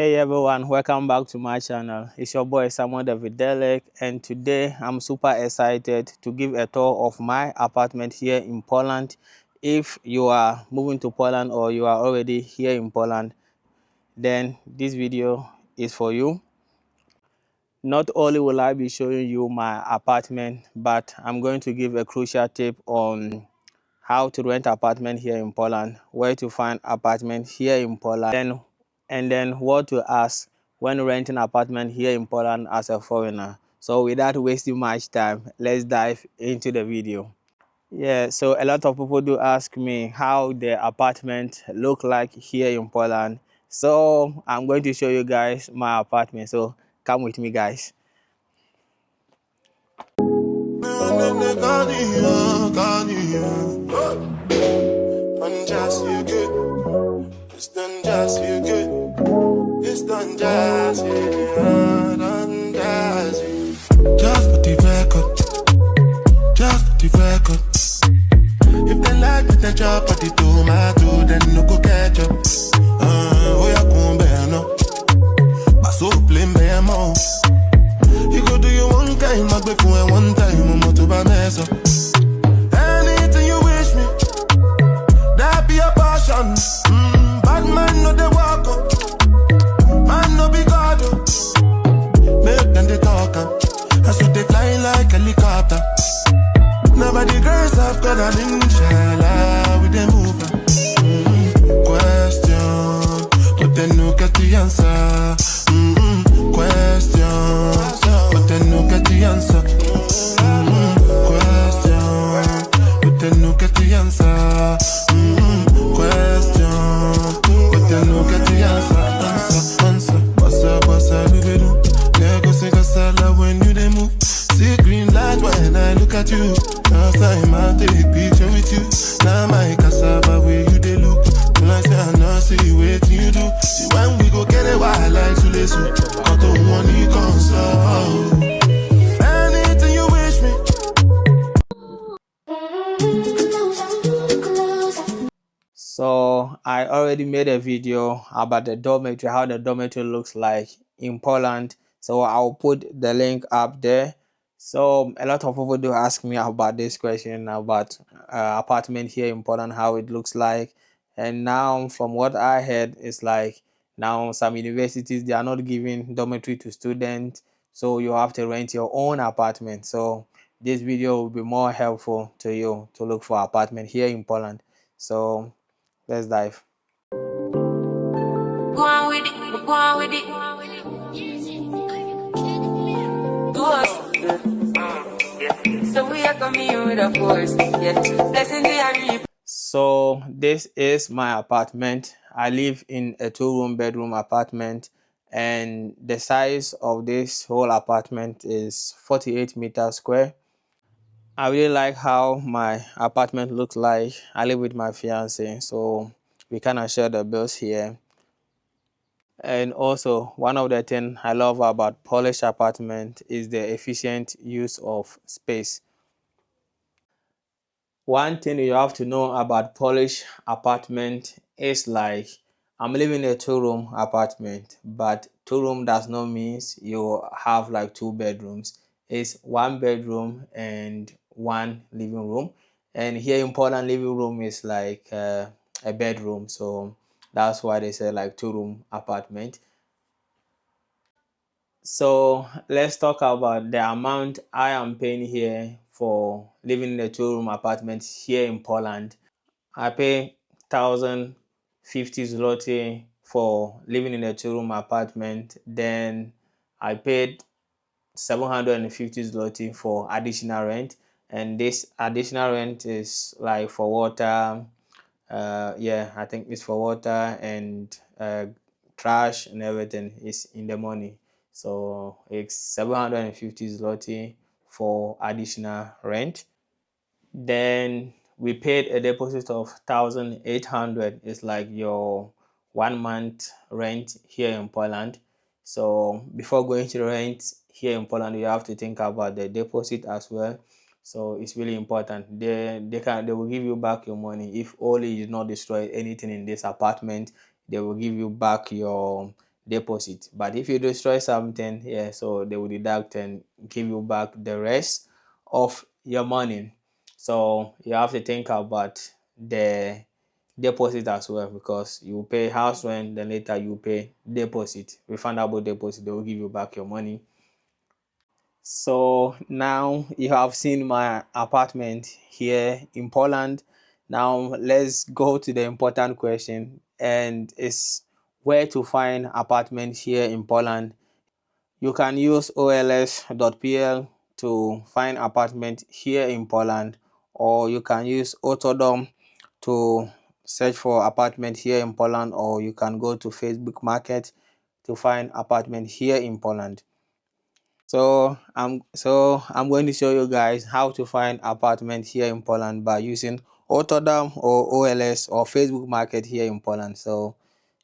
Hey everyone, welcome back to my channel. It's your boy Samuel Davidelic, and today I'm super excited to give a tour of my apartment here in Poland. If you are moving to Poland or you are already here in Poland, then this video is for you. Not only will I be showing you my apartment, but I'm going to give a crucial tip on how to rent apartment here in Poland, where to find apartment here in Poland, and then what to ask when renting apartment here in Poland as a foreigner. So without wasting much time, let's dive into the video. Yeah, so a lot of people do ask me how the apartment look like here in Poland. So I'm going to show you guys my apartment. So come with me, guys. It's done just you good. It's done just done just for the record. Just for the record. If they like me, they chop at the tomato, then no go catch up. Oh, yeah, come bear no. My soul blame me more. You go do your one time, I'll be for one time, I'm not to buy mess up. Anything you wish me, that be a passion. Bad man no they walk up, man no be God up. Make them they talk up, I saw they fly like helicopter. Nobody girls have got an inshallah with them move. Question, but they no get the answer. Question, but they no get the answer. Question, but they no get the answer. Question, but they no get the answer. Answer. Bossa, do. Lego sing a sala when you they move. See green light when I look at you. Last time I take picture with you. Now my cassava where you they look. When I say I know see what you do. See when we go get a wild like to listen. I don't want you console. Anything you wish me. So I already made a video about the dormitory, how the dormitory looks like in Poland. So I'll put the link up there. So a lot of people do ask me about this question about apartment here in Poland, how it looks like. And now from what I heard, it's like now some universities, they are not giving dormitory to students. So you have to rent your own apartment. So this video will be more helpful to you to look for apartment here in Poland. So let's dive. Go on with it, go on with it. Do us. So we are coming with a force. Blessing the So this is my apartment. I live in a 2-room bedroom apartment, and the size of this whole apartment is 48 meters square. I really like how my apartment looks like. I live with my fiance, so we kind of share the bills here. And also, one of the things I love about Polish apartment is the efficient use of space. One thing you have to know about Polish apartment is like, I'm living in a 2-room apartment, but 2-room does not mean you have like 2 bedrooms. It's 1 bedroom and 1 living room. And here in Poland, living room is like a bedroom. So that's why they say like 2-room apartment. So let's talk about the amount I am paying here for living in a 2-room apartment here in Poland. I pay 1,050 zloty for living in a 2-room apartment. Then I paid 750 zloty for additional rent, and this additional rent is like for water. Yeah, I think it's for water and trash and everything is in the money. So it's 750 zloty for additional rent. Then we paid a deposit of 1,800. It's like your 1 month rent here in Poland. So before going to rent here in Poland, you have to think about the deposit as well. So it's really important. They will give you back your money if only you did not destroy anything in this apartment. They will give you back your deposit. But if you destroy something, yeah, so they will deduct and give you back the rest of your money. So you have to think about the deposit as well, because you pay house rent, then later you pay deposit, refundable deposit. They will give you back your money. So now you have seen my apartment here in Poland. Now let's go to the important question, and it's where to find apartments here in Poland. You can use ols.pl to find apartment here in Poland, or you can use Autodom to search for apartment here in Poland, or you can go to Facebook Market to find apartment here in Poland. So I'm going to show you guys how to find apartment here in Poland by using Autodom or OLS or Facebook Market here in Poland. So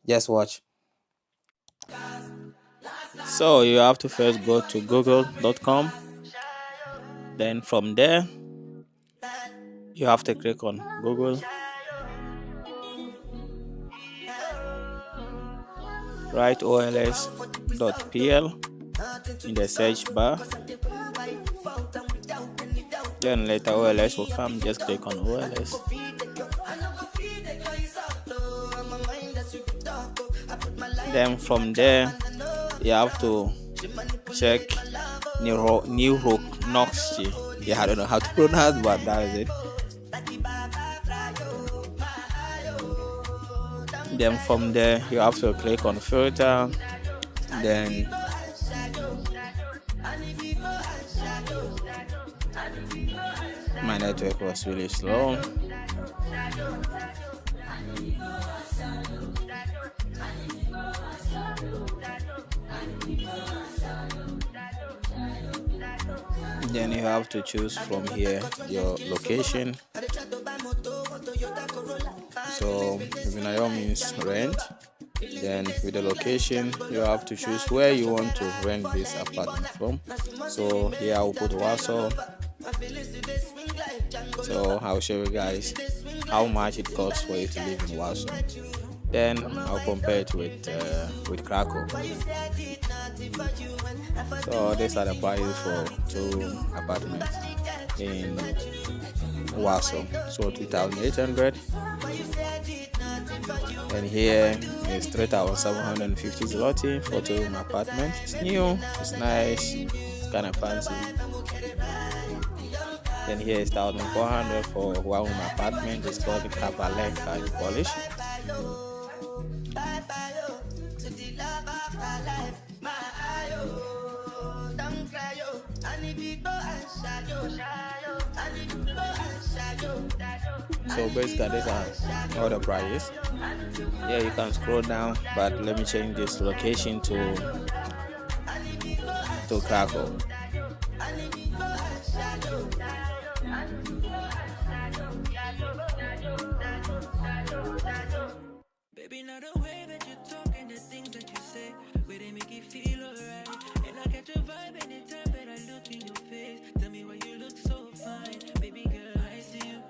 just watch. So you have to first go to google.com. Then from there, you have to click on Google. Write ols.pl in the search bar. Then later OLS will come. Just click on OLS. Then from there, you have to check Neuronoxy. Yeah, I don't know how to pronounce, but that is it. Then from there, you have to click on filter. Then my network was really slow. Then you have to choose from here your location. So Vinayo means rent. Then with the location, you have to choose where you want to rent this apartment from. So here I'll put Warsaw. So I'll show you guys how much it costs for you to live in Warsaw. Then I'll compare it with Krakow. So these are the prices for 2 apartments in Warsaw. So 2,800. And here is 3,750 zloty for 2-room apartment. It's new, it's nice, it's kind of fancy. Then here is 1,400 for 1-room apartment. It's called the Kawalenka in Polish. So basically these are all the prices. Yeah, you can scroll down, but let me change this location to Krakow. Baby, not the way that you talk and the things that you say, where they make you feel alright. And I catch a vibe anytime that I look in your face. Tell me why you look so fine. Baby girl, I see you.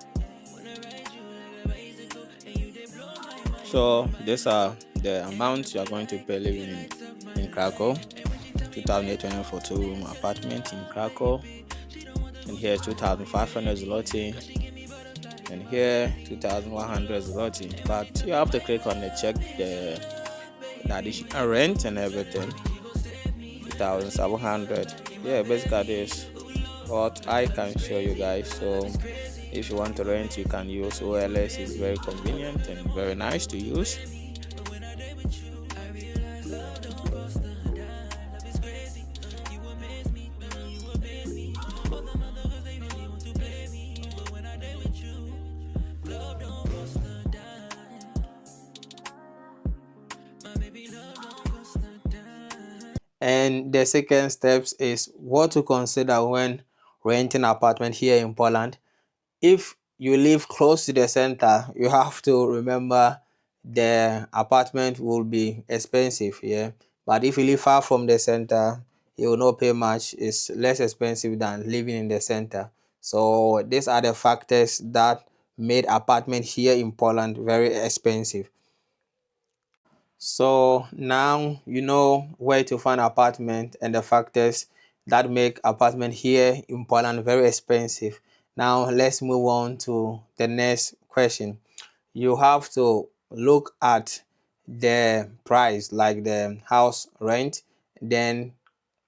Wanna ride you like a bicycle, and you they blow my mind. So these are the amounts you are going to pay living in Krakow. 2,800 for 2-room apartment in Krakow. And here 2,500 zloty. And here 2,100 zloty. But you have to click on the check the additional rent and everything. 2,700. Yeah, basically this what I can show you guys. So if you want to rent, you can use OLS. It's very convenient and very nice to use. And the second steps is what to consider when renting an apartment here in Poland. If you live close to the center, you have to remember the apartment will be expensive, yeah. But if you live far from the center, you will not pay much. It's less expensive than living in the center. So these are the factors that made apartment here in Poland very expensive. So now you know where to find apartment and the factors that make apartment here in Poland very expensive. Now let's move on to the next question. You have to look at the price, like the house rent, then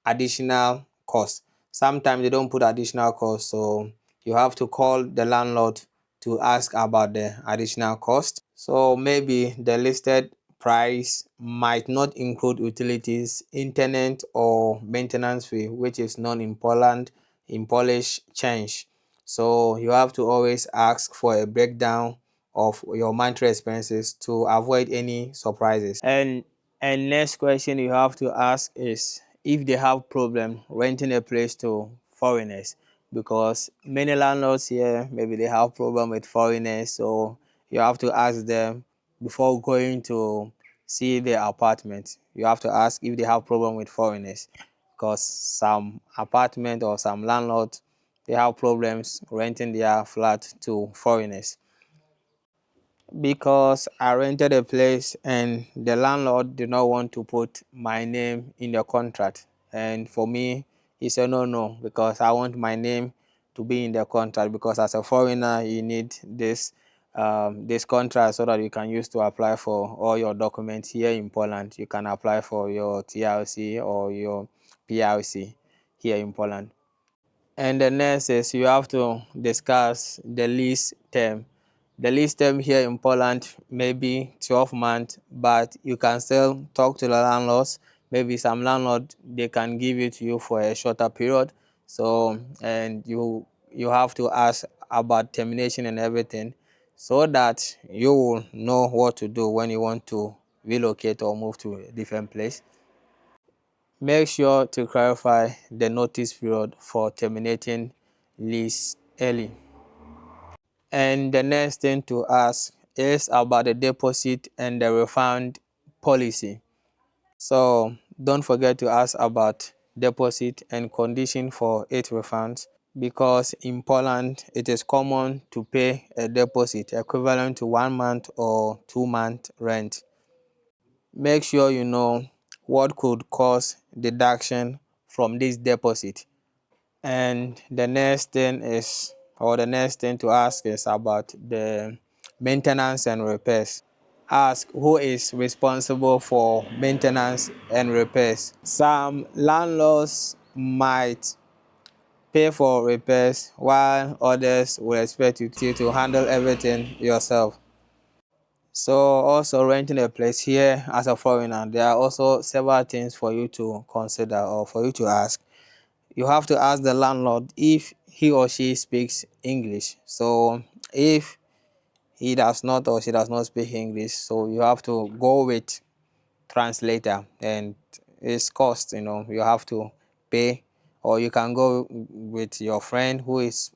additional cost. Sometimes they don't put additional cost, so you have to call the landlord to ask about the additional cost. So maybe the listed price might not include utilities, internet, or maintenance fee, which is known in Poland in Polish change. So you have to always ask for a breakdown of your monthly expenses to avoid any surprises. And next question you have to ask is if they have problem renting a place to foreigners, because many landlords here maybe they have problem with foreigners, so you have to ask them before going to see their apartment. You have to ask if they have problem with foreigners, because some apartment or some landlords they have problems renting their flat to foreigners. Because I rented a place and the landlord did not want to put my name in the contract. And for me, he said, no, no, because I want my name to be in the contract, because as a foreigner, you need this contract so that you can use to apply for all your documents here in Poland. You can apply for your TLC or your PLC here in Poland. And the next is you have to discuss the lease term. The lease term here in Poland may be 12 months, but you can still talk to the landlords. Maybe some landlord they can give it to you for a shorter period. So and you have to ask about termination and everything, so that you will know what to do when you want to relocate or move to a different place. Make sure to clarify the notice period for terminating lease early. And the next thing to ask is about the deposit and the refund policy. So don't forget to ask about deposit and condition for its refunds, because in Poland it is common to pay a deposit equivalent to 1 month or 2 month rent. Make sure you know what could cause deduction from this deposit. And the next thing is, or the next thing to ask is about the maintenance and repairs. Ask who is responsible for maintenance and repairs. Some landlords might pay for repairs while others will expect you to handle everything yourself. So also renting a place here as a foreigner, there are also several things for you to consider or for you to ask. You have to ask the landlord if he or she speaks English. So if he does not or she does not speak English, so you have to go with translator, and it's cost, you have to pay, or you can go with your friend who is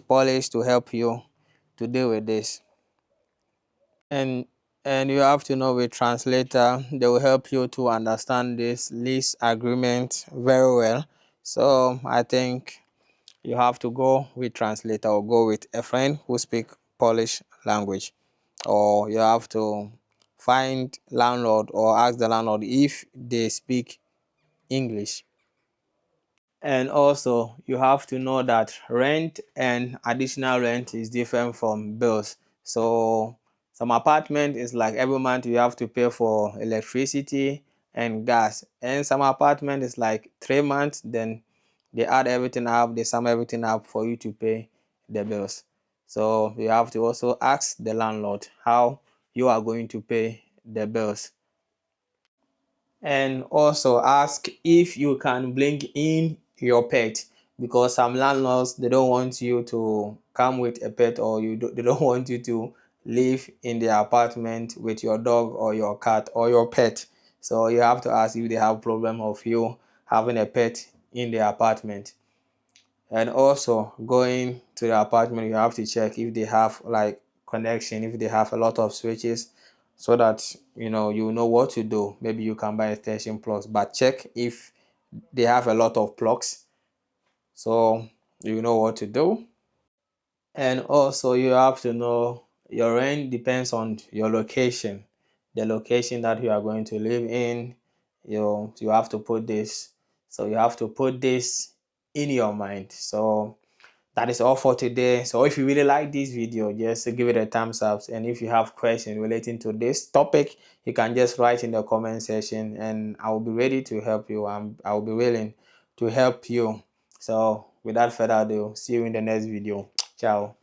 Polish to help you to deal with this. And you have to know with translator, they will help you to understand this lease agreement very well. So I think you have to go with translator or go with a friend who speak Polish language, or you have to find landlord or ask the landlord if they speak English. And also you have to know that rent and additional rent is different from bills. So some apartment is like every month you have to pay for electricity and gas, and some apartment is like 3 months, then they add everything up, they sum everything up for you to pay the bills. So you have to also ask the landlord how you are going to pay the bills. And also ask if you can bring in your pet, because some landlords they don't want you to come with a pet, or they don't want you to live in their apartment with your dog or your cat or your pet. So you have to ask if they have problem of you having a pet in the apartment. And also going to the apartment, you have to check if they have like connection, if they have a lot of switches, so that you know what to do. Maybe you can buy extension plugs, but check if they have a lot of plugs, so you know what to do. And also you have to know your rent depends on your location. the location that you are going to live in. You have to put this. So you have to put this in your mind. So that is all for today. So if you really like this video, just give it a thumbs up. And if you have questions relating to this topic, you can just write in the comment section and I will be ready to help you. I will be willing to help you. So without further ado, see you in the next video. Ciao.